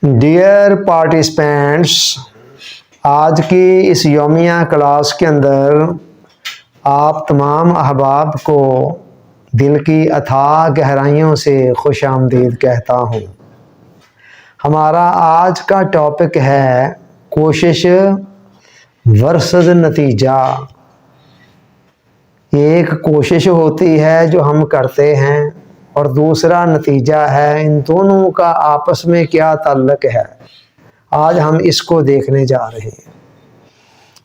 Dear participants, आज की इस यौमिया क्लास के अंदर आप तमाम अहबाब को दिल की अथाह गहराइयों से खुश आमदीद कहता हूँ। हमारा आज का टॉपिक है कोशिश वर्सेस नतीजा। एक कोशिश होती है जो हम करते हैं और दूसरा नतीजा है। इन दोनों का आपस में क्या ताल्लुक है, आज हम इसको देखने जा रहे हैं।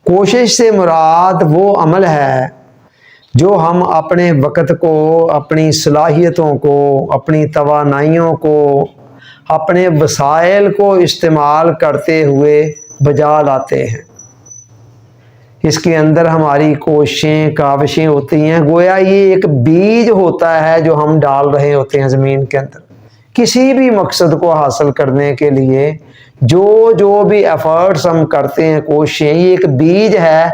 कोशिश से मुराद वो अमल है जो हम अपने वक़्त को, अपनी सलाहियतों को, अपनी तवानाइयों को, अपने वसाइल को इस्तेमाल करते हुए बजा लाते हैं। इसके अंदर हमारी कोशिशें, काविशें होती हैं। गोया ये एक बीज होता है जो हम डाल रहे होते हैं ज़मीन के अंदर। किसी भी मकसद को हासिल करने के लिए जो भी एफर्ट्स हम करते हैं, कोशिशें, ये एक बीज है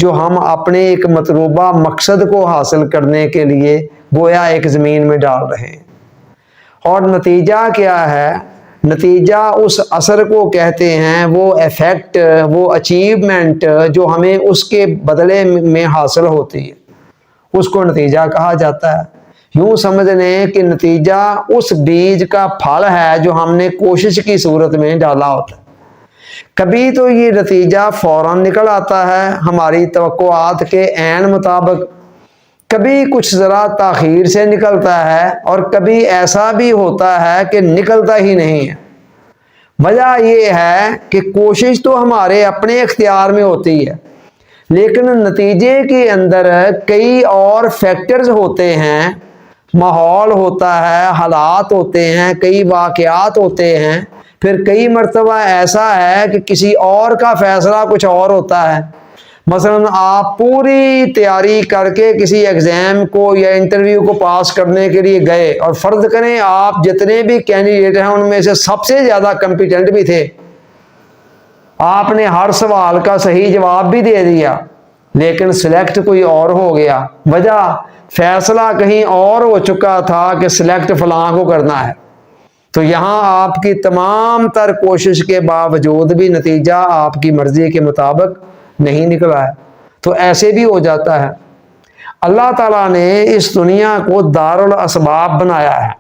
जो हम अपने एक मतलूबा मकसद को हासिल करने के लिए गोया एक ज़मीन में डाल रहे हैं। और नतीजा क्या है? नतीजा उस असर को कहते हैं, वो इफ़ेक्ट, वो अचीवमेंट जो हमें उसके बदले में हासिल होती है, उसको नतीजा कहा जाता है। यूँ समझ लें कि नतीजा उस बीज का फल है जो हमने कोशिश की सूरत में डाला होता है। कभी तो ये नतीजा फ़ौरन निकल आता है हमारी तवक्कुआत के ऐन मुताबिक, कभी कुछ ज़रा ताख़ीर से निकलता है और कभी ऐसा भी होता है कि निकलता ही नहीं है। वजह यह है कि कोशिश तो हमारे अपने इख्तियार में होती है, लेकिन नतीजे के अंदर कई और फैक्टर्स होते हैं। माहौल होता है, हालात होते हैं, कई वाक़यात होते हैं, फिर कई मरतबा ऐसा है कि किसी और का फ़ैसला कुछ और होता है। मसलन आप पूरी तैयारी करके किसी एग्ज़ाम को या इंटरव्यू को पास करने के लिए गए और फ़र्ज़ करें आप जितने भी कैंडिडेट हैं उनमें से सबसे ज़्यादा कॉम्पिटेंट भी थे। आपने हर सवाल का सही जवाब भी दे दिया, लेकिन सिलेक्ट कोई और हो गया। वजह फ़ैसला कहीं और हो चुका था कि सिलेक्ट फ़लाँ को करना है। तो यहाँ आपकी तमाम तर कोशिश के बावजूद भी नतीजा आपकी मर्ज़ी के मुताबिक नहीं निकला है। तो ऐसे भी हो जाता है। अल्लाह ताला ने इस दुनिया को दारुल असबाब बनाया है,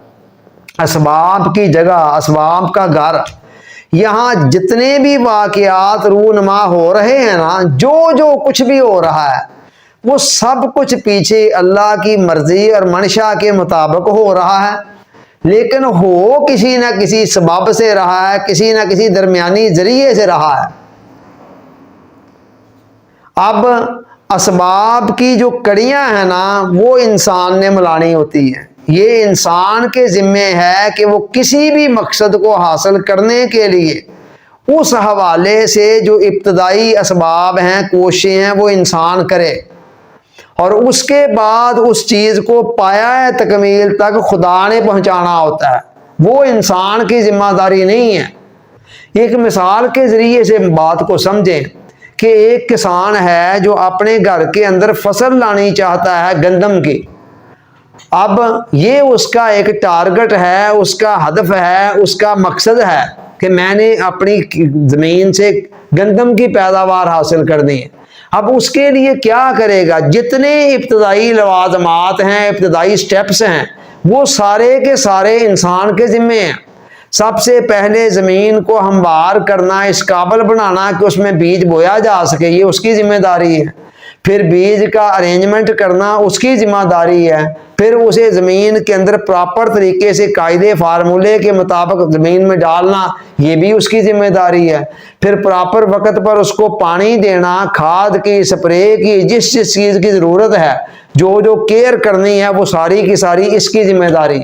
असबाब की जगह, असबाब का घर। यहाँ जितने भी वाक़यात रूनमा हो रहे हैं ना, जो कुछ भी हो रहा है, वो सब कुछ पीछे अल्लाह की मर्ज़ी और मंशा के मुताबिक हो रहा है, लेकिन हो किसी न किसी सबब से रहा है, किसी न किसी दरमियानी ज़रिए से रहा है। अब असबाब की जो कड़ियाँ हैं ना, वो इंसान ने मिलानी होती हैं। ये इंसान के ज़िम्मे है कि वो किसी भी मकसद को हासिल करने के लिए उस हवाले से जो इब्तदाई असबाब हैं, कोशिशें हैं, वो इंसान करे, और उसके बाद उस चीज़ को पाया तकमील तक खुदा ने पहुँचाना होता है। वो इंसान की ज़िम्मेदारी नहीं है। एक मिसाल के ज़रिए से बात को समझें कि एक किसान है जो अपने घर के अंदर फसल लानी चाहता है गंदम की। अब ये उसका एक टारगेट है, उसका हदफ है, उसका मकसद है कि मैंने अपनी ज़मीन से गंदम की पैदावार हासिल करनी है। अब उसके लिए क्या करेगा? जितने इब्तदाई लवाज़मात हैं, इब्तदाई स्टेप्स हैं, वो सारे के सारे इंसान के ज़िम्मे हैं। सबसे पहले ज़मीन को हमवार करना, इस काबिल बनाना कि उसमें बीज बोया जा सके, ये उसकी ज़िम्मेदारी है। फिर बीज का अरेंजमेंट करना उसकी ज़िम्मेदारी है। फिर उसे ज़मीन के अंदर प्रॉपर तरीके से कायदे फार्मूले के मुताबिक ज़मीन में डालना, ये भी उसकी ज़िम्मेदारी है। फिर प्रॉपर वक्त पर उसको पानी देना, खाद की, स्प्रे की, जिस चीज़ की ज़रूरत है, जो केयर करनी है, वो सारी की सारी इसकी ज़िम्मेदारी।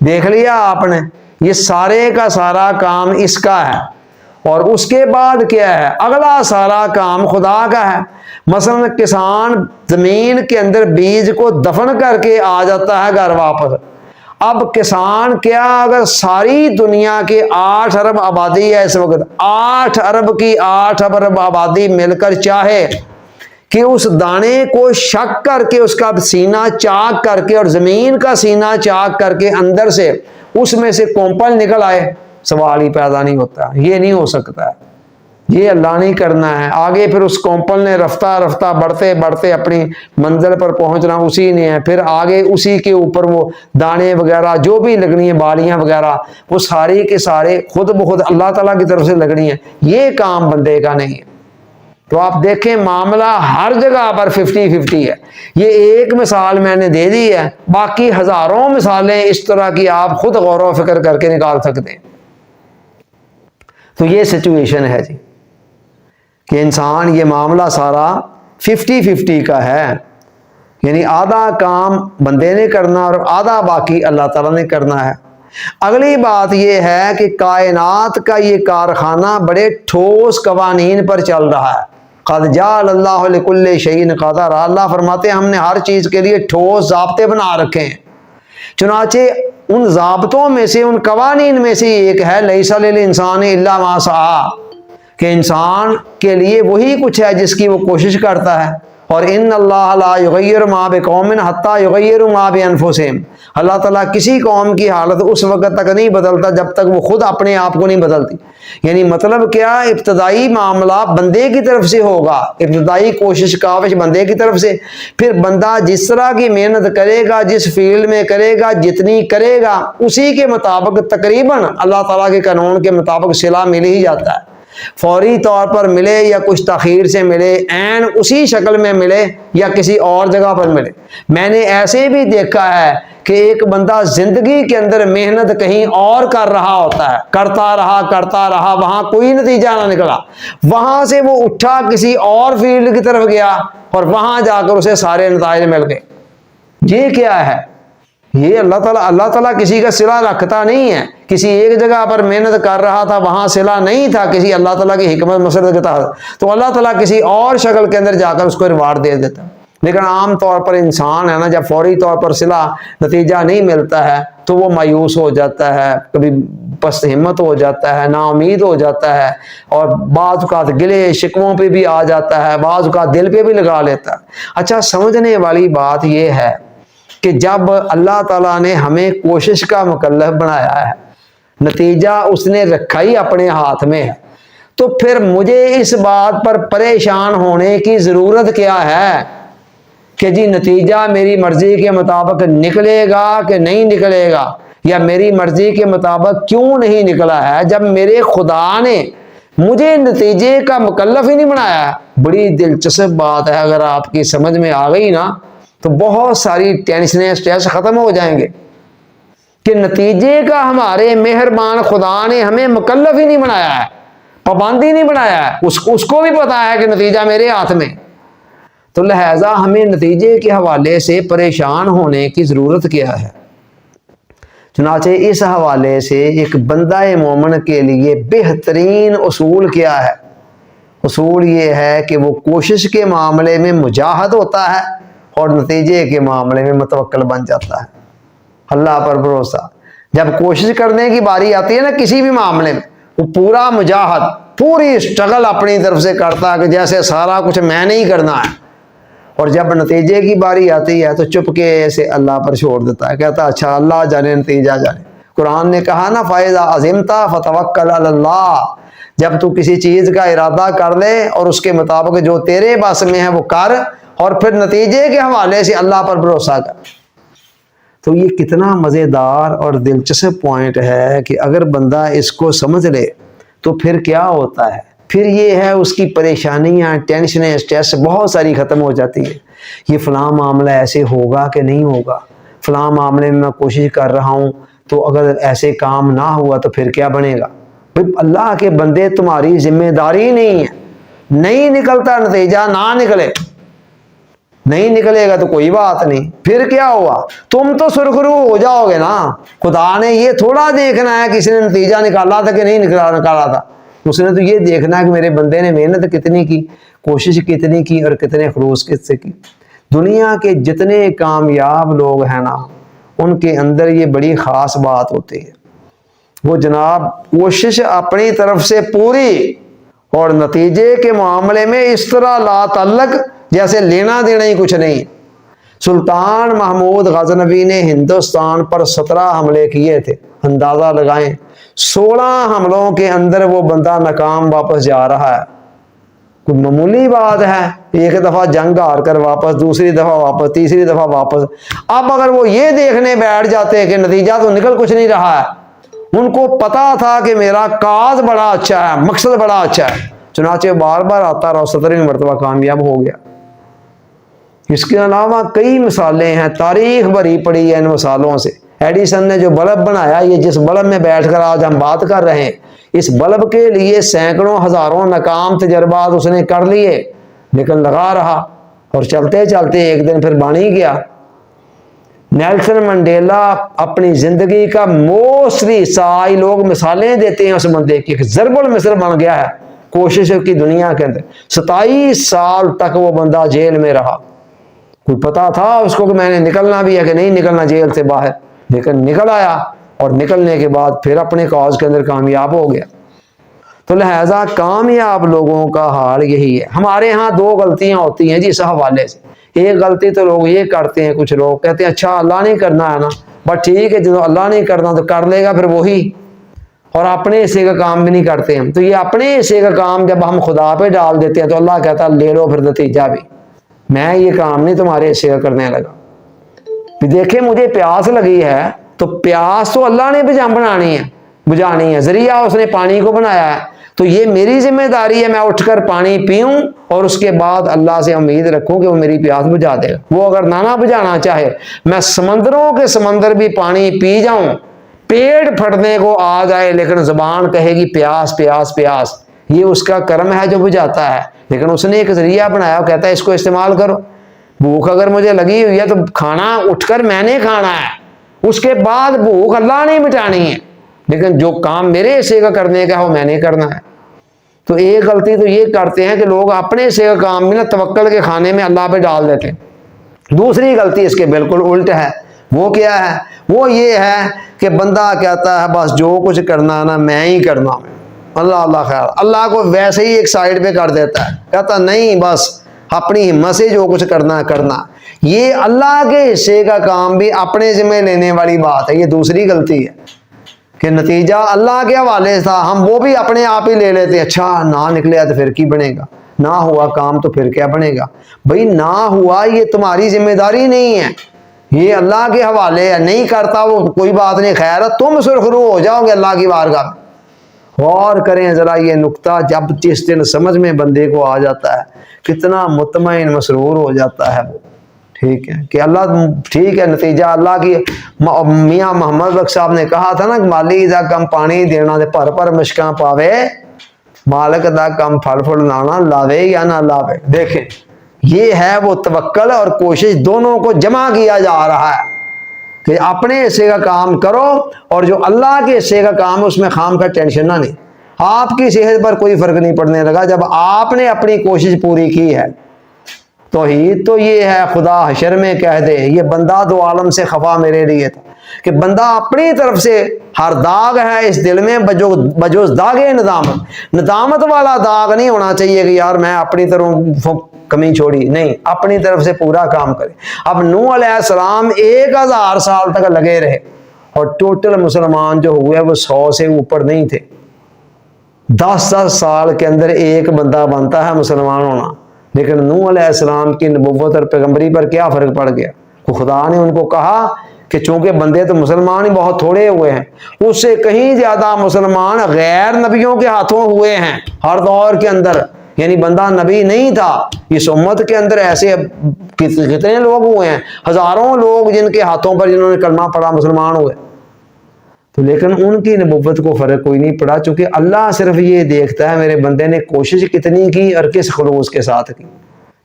देख लिया आपने, ये सारे का सारा काम इसका है। और उसके बाद क्या है? अगला सारा काम खुदा का है। मसलन किसान ज़मीन के अंदर बीज को दफन करके आ जाता है घर वापस। अब किसान क्या, अगर सारी दुनिया के 8 अरब आबादी है इस वक्त, 8 अरब की 8 अरब आबादी मिलकर चाहे कि उस दाने को शक करके, उसका सीना चाक करके और ज़मीन का सीना चाक करके अंदर से उसमें से कोंपल निकल आए, سوال ہی پیدا نہیں ہوتا. یہ نہیں ہو سکتا ہے, یہ اللہ نہیں کرنا ہے. آگے پھر اس کمپل نے رفتہ رفتہ بڑھتے بڑھتے اپنی منزل پر پہنچنا اسی نے ہے. پھر آگے اسی کے اوپر وہ دانے وغیرہ جو بھی لگنی ہیں, بالیاں وغیرہ, وہ سارے کے سارے خود بخود اللہ تعالیٰ کی طرف سے لگنی ہیں. یہ کام بندے کا نہیں ہے. تو آپ دیکھیں معاملہ ہر جگہ پر 50-50 ہے. یہ ایک مثال میں نے دے دی ہے, باقی ہزاروں مثالیں اس طرح کی آپ خود غور و فکر کر کے نکال سکتے ہیں. تو یہ سچویشن ہے جی کہ انسان یہ معاملہ سارا 50-50 کا ہے, یعنی آدھا کام بندے نے کرنا اور آدھا باقی اللہ تعالیٰ نے کرنا ہے. اگلی بات یہ ہے کہ کائنات کا یہ کارخانہ بڑے ٹھوس قوانین پر چل رہا ہے. قد جعل اللہ لکل شیء قدر, اللہ فرماتے ہیں ہم نے ہر چیز کے لیے ٹھوس ضابطے بنا رکھے ہیں. چنانچہ ان ضابطوں میں سے, ان قوانین میں سے ایک ہے لیس للانسان الا ما سعی, کہ انسان کے لیے وہی کچھ ہے جس کی وہ کوشش کرتا ہے. اور ان اللہ لا یغیر ما بقوم حتی یغیروا ما بانفسہم, اللہ تعالیٰ کسی قوم کی حالت اس وقت تک نہیں بدلتا جب تک وہ خود اپنے آپ کو نہیں بدلتی. یعنی مطلب کیا, ابتدائی معاملہ بندے کی طرف سے ہوگا, ابتدائی کوشش کاوش بندے کی طرف سے. پھر بندہ جس طرح کی محنت کرے گا, جس فیلڈ میں کرے گا, جتنی کرے گا, اسی کے مطابق تقریباً اللہ تعالیٰ کے قانون کے مطابق صلہ مل ہی جاتا ہے. فوری طور پر ملے یا کچھ تاخیر سے ملے, عین اسی شکل میں ملے یا کسی اور جگہ پر ملے. میں نے ایسے بھی دیکھا ہے کہ ایک بندہ زندگی کے اندر محنت کہیں اور کر رہا ہوتا ہے, کرتا رہا, وہاں کوئی نتیجہ نہ نکلا, وہاں سے وہ اٹھا کسی اور فیلڈ کی طرف گیا اور وہاں جا کر اسے سارے نتائج مل گئے. یہ کیا ہے؟ یہ اللہ تعالیٰ کسی کا صلہ رکھتا نہیں ہے. کسی ایک جگہ پر محنت کر رہا تھا, وہاں صلہ نہیں تھا کسی اللہ تعالیٰ کی حکمت مسرت کے تحت, تو اللہ تعالیٰ کسی اور شکل کے اندر جا کر اس کو ریوارڈ دے دیتا. لیکن عام طور پر انسان ہے نا, جب فوری طور پر صلہ نتیجہ نہیں ملتا ہے تو وہ مایوس ہو جاتا ہے, کبھی پست ہمت ہو جاتا ہے, نا امید ہو جاتا ہے, اور بعض اوقات گلے شکووں پہ بھی آ جاتا ہے, بعض اوقات دل پہ بھی لگا لیتا ہے. اچھا, سمجھنے والی بات یہ ہے کہ جب اللہ تعالیٰ نے ہمیں کوشش کا مکلف بنایا ہے, نتیجہ اس نے رکھا ہی اپنے ہاتھ میں ہے, تو پھر مجھے اس بات پر پریشان ہونے کی ضرورت کیا ہے کہ جی نتیجہ میری مرضی کے مطابق نکلے گا کہ نہیں نکلے گا, یا میری مرضی کے مطابق کیوں نہیں نکلا ہے جب میرے خدا نے مجھے نتیجے کا مکلف ہی نہیں بنایا ہے. بڑی دلچسپ بات ہے, اگر آپ کی سمجھ میں آ گئی نا تو بہت ساری ٹینشنیں, سٹریس ختم ہو جائیں گے کہ نتیجے کا ہمارے مہربان خدا نے ہمیں مکلف ہی نہیں بنایا ہے, پابندی نہیں بنایا ہے. اس کو بھی پتا ہے کہ نتیجہ میرے ہاتھ میں, تو لہذا ہمیں نتیجے کے حوالے سے پریشان ہونے کی ضرورت کیا ہے. چنانچہ اس حوالے سے ایک بندہ مومن کے لیے بہترین اصول کیا ہے؟ اصول یہ ہے کہ وہ کوشش کے معاملے میں مجاہد ہوتا ہے اور نتیجے کے معاملے میں متوکل بن جاتا ہے, اللہ پر بھروسہ. جب کوشش کرنے کی باری آتی ہے نا کسی بھی معاملے میں, وہ پورا مجاہد, پوری اسٹرگل اپنی طرف سے کرتا ہے کہ جیسے سارا کچھ میں نے ہی کرنا ہے, اور جب نتیجے کی باری آتی ہے تو چپکے سے اللہ پر چھوڑ دیتا ہے, کہتا ہے اچھا اللہ جانے, نتیجہ جانے. قرآن نے کہا نا فَإِذَا عَزِمْتَ فَتَوَكَّلْ عَلَى اللَّهِ, جب تو کسی چیز کا ارادہ کر لے اور اس کے مطابق جو تیرے بس میں ہے وہ کر, اور پھر نتیجے کے حوالے سے اللہ پر بھروسہ کر. تو یہ کتنا مزیدار اور دلچسپ پوائنٹ ہے کہ اگر بندہ اس کو سمجھ لے تو پھر کیا ہوتا ہے, پھر یہ ہے اس کی پریشانیاں, ٹینشنیں, سٹریس بہت ساری ختم ہو جاتی ہے. یہ فلاں معاملہ ایسے ہوگا کہ نہیں ہوگا, فلاں معاملے میں کوشش کر رہا ہوں تو اگر ایسے کام نہ ہوا تو پھر کیا بنے گا. اللہ کے بندے تمہاری ذمہ داری نہیں ہے, نہیں نکلتا نتیجہ نہ نکلے, نہیں نکلے گا تو کوئی بات نہیں, پھر کیا ہوا, تم تو سرخرو ہو جاؤ گے نا. خدا نے یہ تھوڑا دیکھنا ہے کسی نے نتیجہ نکالا تھا کہ نہیں نکالا تھا, اس نے تو یہ دیکھنا ہے کہ میرے بندے نے محنت کتنی کی, کوشش کتنی کی, اور کتنے خلوص کس سے کی. دنیا کے جتنے کامیاب لوگ ہیں نا, ان کے اندر یہ بڑی خاص بات ہوتی ہے, وہ جناب کوشش اپنی طرف سے پوری, اور نتیجے کے معاملے میں اس طرح لا تعلق جیسے لینا دینا ہی کچھ نہیں. سلطان محمود غزنوی نے ہندوستان پر 17 حملے کیے تھے, اندازہ لگائیں 16 हमलों के अंदर वो बंदा नाकाम वापस जा रहा है। कोई मामूली बात है, एक दफ़ा जंग हार कर वापस, दूसरी दफ़ा वापस, तीसरी दफ़ा वापस। अब अगर वो ये देखने बैठ जाते कि नतीजा तो निकल कुछ नहीं रहा है, उनको पता था कि मेरा काज बड़ा अच्छा है, मकसद बड़ा अच्छा है, चुनाचे बार बार आता रहा, 17वीं मरतबा कामयाब हो गया। इसके अलावा कई मिसालें हैं, तारीख भरी पड़ी है इन मिसालों से। एडिसन ने जो बल्ब बनाया, ये जिस बल्ब में बैठकर आज हम बात कर रहे हैं, इस बल्ब के लिए सैकड़ों हजारों नाकाम तजर्बात उसने कर लिए, लेकिन लगा रहा और चलते चलते एक दिन फिर बन ही गया। नेल्सन मंडेला अपनी जिंदगी का मोस्टली हिस्सा, लोग मिसालें देते हैं उस बंदे की, ज़रबुल मिस्र बन गया है कोशिश की दुनिया के अंदर। 27 साल तक वो बंदा जेल में रहा। कोई पता था उसको कि मैंने निकलना भी है कि नहीं निकलना जेल से बाहर, लेकिन निकल आया और निकलने के बाद फिर अपने कॉज के अंदर कामयाब हो गया। तो लिहाजा कामयाब लोगों का हाल यही है। हमारे यहाँ 2 गलतियां होती हैं जी इस हवाले से। एक गलती तो लोग ये करते हैं, कुछ लोग कहते हैं अच्छा अल्लाह नहीं करना है ना, बट ठीक है, जो अल्लाह नहीं करना तो कर लेगा फिर वही, और अपने हिस्से का काम भी नहीं करते हम। तो ये अपने हिस्से का काम जब हम खुदा पे डाल देते हैं तो अल्लाह कहता है ले लो फिर नतीजा भी, मैं ये काम नहीं तुम्हारे हिस्से का करने लगा। देखे मुझे प्यास लगी है तो प्यास तो अल्लाह ने बुझानी है, जरिया उसने पानी को बनाया है, तो ये मेरी जिम्मेदारी है मैं उठकर पानी पीऊं और उसके बाद अल्लाह से उम्मीद रखूं कि वो मेरी प्यास बुझा देगा। वो अगर ना बुझाना चाहे, मैं समंदरों के समंदर भी पानी पी जाऊं, पेट फटने को आ जाए, लेकिन जुबान कहेगी प्यास प्यास प्यास, ये उसका कर्म है जो बुझाता है। लेकिन उसने एक जरिया बनाया, कहता है इसको इस्तेमाल करो। भूख अगर मुझे लगी हुई है तो खाना उठकर मैंने खाना है, उसके बाद भूख अल्लाह ने मिटानी है, लेकिन जो काम मेरे हिस्से का करने का है वो मैंने करना है। तो एक गलती तो ये करते हैं कि लोग अपने हिस्से का काम भी ना तवक्कल के खाने में अल्लाह पे डाल देते हैं। दूसरी गलती इसके बिल्कुल उल्ट है। वो क्या है? वो ये है कि बंदा कहता है बस जो कुछ करना है ना मैं ही करना हूँ, अल्लाह अल्लाह खैर, अल्लाह को वैसे ही एक साइड पे कर देता है, कहता नहीं बस अपनी हिम्मत से जो कुछ करना है करना। ये अल्लाह के हिस्से का काम भी अपने जिम्मे लेने वाली बात है। ये दूसरी गलती है कि नतीजा अल्लाह के हवाले था, हम वो भी अपने आप ही ले लेते। अच्छा ना निकले तो फिर की बनेगा, ना हुआ काम तो फिर क्या बनेगा। भाई ना हुआ ये तुम्हारी जिम्मेदारी नहीं है, ये अल्लाह के हवाले है, नहीं करता वो कोई बात नहीं, खैर है, तुम सुरखरू हो जाओगे अल्लाह की बारगाह। और करें जरा ये नुक्ता, जब जिस दिन समझ में बंदे को आ जाता है कितना मुतमईन मसरूर हो जाता है वो। ठीक है कि अल्लाह ठीक है, नतीजा अल्लाह की। मियाँ मोहम्मद बख्श साहब ने कहा था ना, माली दा कम पानी देना दे पर पर मुश्कां पावे, मालिक दा कम फल फुल लाना लावे या ना लावे। देखें ये है वो तवक्कल और कोशिश, दोनों को जमा किया जा रहा है कि अपने हिस्से का काम करो और जो अल्लाह के हिस्से का काम है उसमें खाम का टेंशन ना नहीं। आपकी सेहत पर कोई फर्क नहीं पड़ने लगा जब आपने अपनी कोशिश पूरी की है। तौहीद तो ये है, खुदा हशर में कह दे ये बंदा दो आलम से खफा मेरे लिए था, कि बंदा अपनी तरफ से हर दाग है इस दिल में बजोस दागे नदामत, नदामत वाला दाग नहीं होना चाहिए कि यार मैं अपनी तरफ कमी छोड़ी, नहीं, अपनी तरफ से पूरा काम करे। अब नूह अलैहिस्सलाम 1000 साल तक लगे रहे और टोटल मुसलमान जो हुए वो 100 से ऊपर नहीं थे। 10-10 साल के अंदर एक बंदा बनता है मुसलमान होना, लेकिन नूह अलैहिस्सलाम की नबुव्वत और पैगंबरी पर क्या फर्क पड़ गया। खुदा ने उनको कहा कि चूंकि बंदे तो मुसलमान ही बहुत थोड़े हुए हैं, उससे कहीं ज्यादा मुसलमान गैर नबियों के हाथों हुए हैं हर दौर के अंदर। यानी बंदा नबी नहीं था, इस उम्मत के अंदर ऐसे कितने लोग हुए हैं, हजारों लोग जिनके हाथों पर जिन्होंने कलमा पढ़ा मुसलमान हुए। तो लेकिन उनकी नबुव्वत को फर्क कोई नहीं पड़ा, चूंकि अल्लाह सिर्फ ये देखता है मेरे बंदे ने कोशिश कितनी की और किस खलूस के साथ की,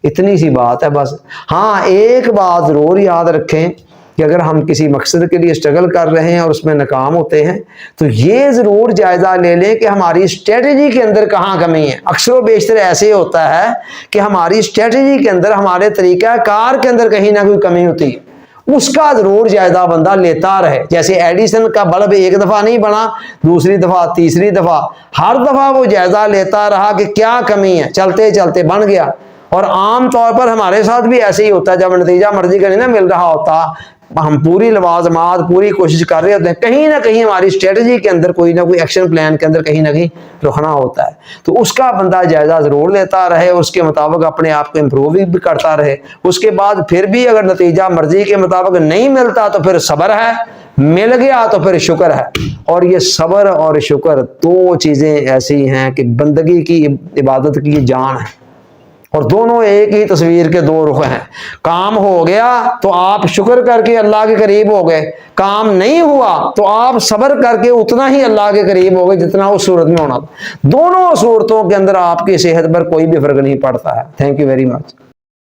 इतनी सी बात है बस। हाँ एक बात जरूर याद रखें कि अगर हम किसी मकसद के लिए स्ट्रगल कर रहे हैं और उसमें नाकाम होते हैं तो ये जरूर जायजा ले लें कि हमारी स्ट्रेटजी के अंदर कहाँ कमी है। अक्सर बेशतर ऐसे होता है कि हमारी स्ट्रेटजी के अंदर, हमारे तरीका कार के अंदर कहीं ना कोई कमी होती है, उसका जरूर जायजा बंदा लेता रहे। जैसे एडिसन का बल्ब एक दफा नहीं बना, दूसरी दफा, तीसरी दफा, हर दफा वो जायजा लेता रहा कि क्या कमी है, चलते चलते बन गया। और आम तौर पर हमारे साथ भी ऐसे ही होता है, जब नतीजा मर्जी का नहीं ना मिल रहा होता हम पूरी लवाजमात पूरी कोशिश कर रहे होते हैं, कहीं ना कहीं हमारी स्ट्रेटजी के अंदर कोई ना कोई एक्शन प्लान के अंदर कहीं ना कहीं रुकना होता है, तो उसका बंदा जायजा ज़रूर लेता रहे, उसके मुताबिक अपने आप को इम्प्रूव भी करता रहे। उसके बाद फिर भी अगर नतीजा मर्जी के मुताबिक नहीं मिलता तो फिर सब्र है, मिल गया तो फिर शुक्र है। और ये सब्र और शुक्र दो चीज़ें ऐसी हैं कि बंदगी की इबादत की जान है, और दोनों एक ही तस्वीर के दो रुख हैं। काम हो गया तो आप शुक्र करके अल्लाह के करीब हो गए, काम नहीं हुआ तो आप सब्र करके उतना ही अल्लाह के करीब हो गए जितना उस सूरत में होना था। दोनों सूरतों के अंदर आपकी सेहत पर कोई भी फर्क नहीं पड़ता है। Thank you very much.